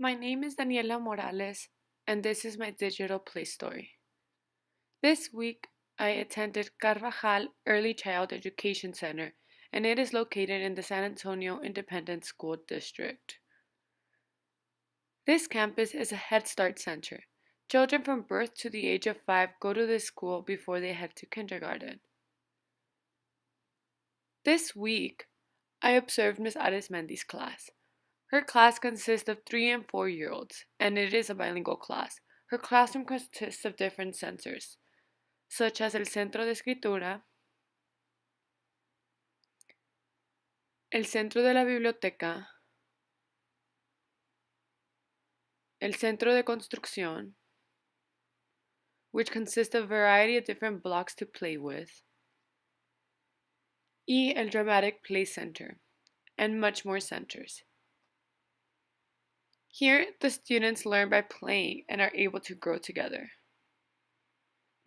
My name is Daniela Morales, and this is my digital play story. This week, I attended Carvajal Early Child Education Center, and it is located in the San Antonio Independent School District. This campus is a Head Start center. Children from birth to the age of 5 go to this school before they head to kindergarten. This week, I observed Miss Arismendi's class. Her class consists of 3 and 4-year-olds, and it is a bilingual class. Her classroom consists of different centers, such as el Centro de Escritura, el Centro de la Biblioteca, el Centro de Construcción, which consists of a variety of different blocks to play with, y el Dramatic Play Center, and much more centers. Here, the students learn by playing and are able to grow together.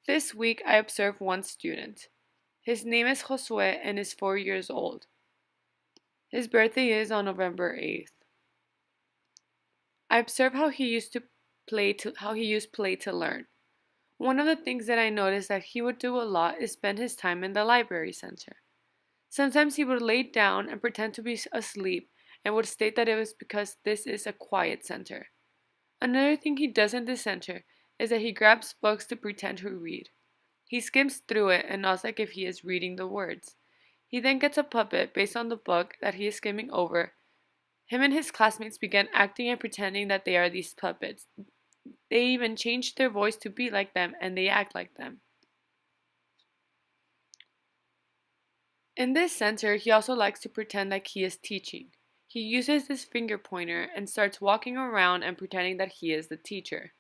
This week, I observed one student. His name is Josue and is 4 years old. His birthday is on November 8th. I observed how he used play to learn. One of the things that I noticed that he would do a lot is spend his time in the library center. Sometimes he would lay down and pretend to be asleep and would state that it was because this is a quiet center. Another thing he does in this center is that he grabs books to pretend to read. He skims through it and nods like if he is reading the words. He then gets a puppet based on the book that he is skimming over. Him and his classmates begin acting and pretending that they are these puppets. They even change their voice to be like them, and they act like them. In this center, he also likes to pretend like he is teaching. He uses his finger pointer and starts walking around and pretending that he is the teacher.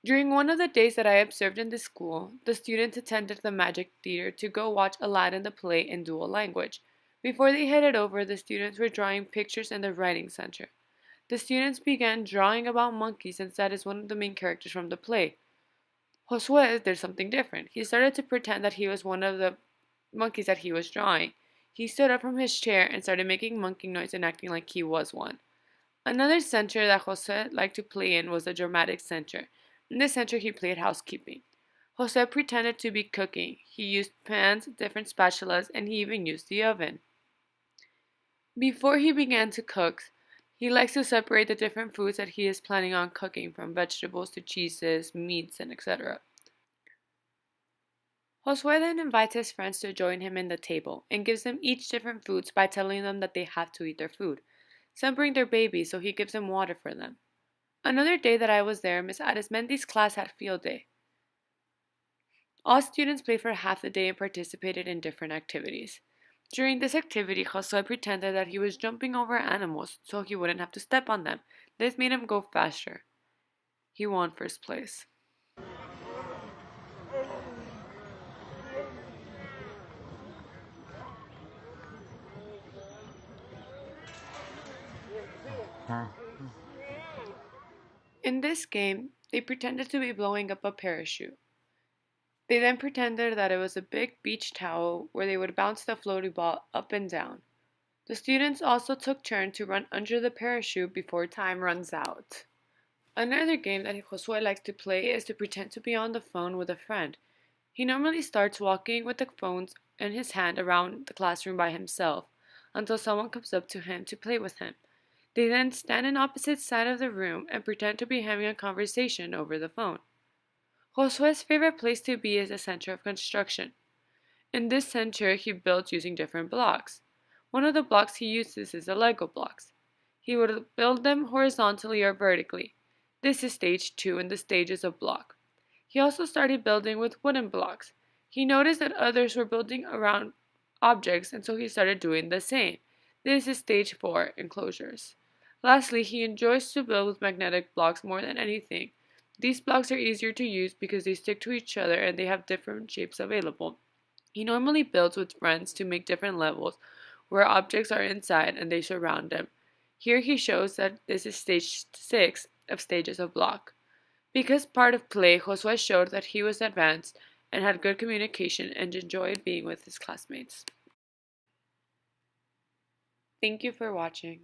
During one of the days that I observed in the school, the students attended the Magic Theater to go watch Aladdin the play in dual language. Before they headed over, the students were drawing pictures in the writing center. The students began drawing about monkeys since that is one of the main characters from the play. Josue did something different. He started to pretend that he was one of the monkeys that he was drawing. He stood up from his chair and started making monkey noise and acting like he was one. Another center that Josue liked to play in was the dramatic center. In this center, he played housekeeping. Josue pretended to be cooking. He used pans, different spatulas, and he even used the oven. Before he began to cook, he likes to separate the different foods that he is planning on cooking, from vegetables to cheeses, meats, and etc. Josue then invites his friends to join him in the table and gives them each different foods by telling them that they have to eat their food. Some bring their babies, so he gives them water for them. Another day that I was there, Miss Arismendi's class had field day. All students played for half the day and participated in different activities. During this activity, Josue pretended that he was jumping over animals so he wouldn't have to step on them. This made him go faster. He won first place. In this game, they pretended to be blowing up a parachute. They then pretended that it was a big beach towel where they would bounce the floaty ball up and down. The students also took turns to run under the parachute before time runs out. Another game that Josue likes to play is to pretend to be on the phone with a friend. He normally starts walking with the phones in his hand around the classroom by himself until someone comes up to him to play with him. They then stand in opposite sides of the room and pretend to be having a conversation over the phone. Josue's favorite place to be is the center of construction. In this center, he builds using different blocks. One of the blocks he uses is the Lego blocks. He would build them horizontally or vertically. This is stage 2 in the stages of block. He also started building with wooden blocks. He noticed that others were building around objects, and so he started doing the same. This is stage 4, enclosures. Lastly, he enjoys to build with magnetic blocks more than anything. These blocks are easier to use because they stick to each other and they have different shapes available. He normally builds with friends to make different levels where objects are inside and they surround him. Here he shows that this is stage 6 of stages of block. Because part of play, Josue showed that he was advanced and had good communication and enjoyed being with his classmates. Thank you for watching.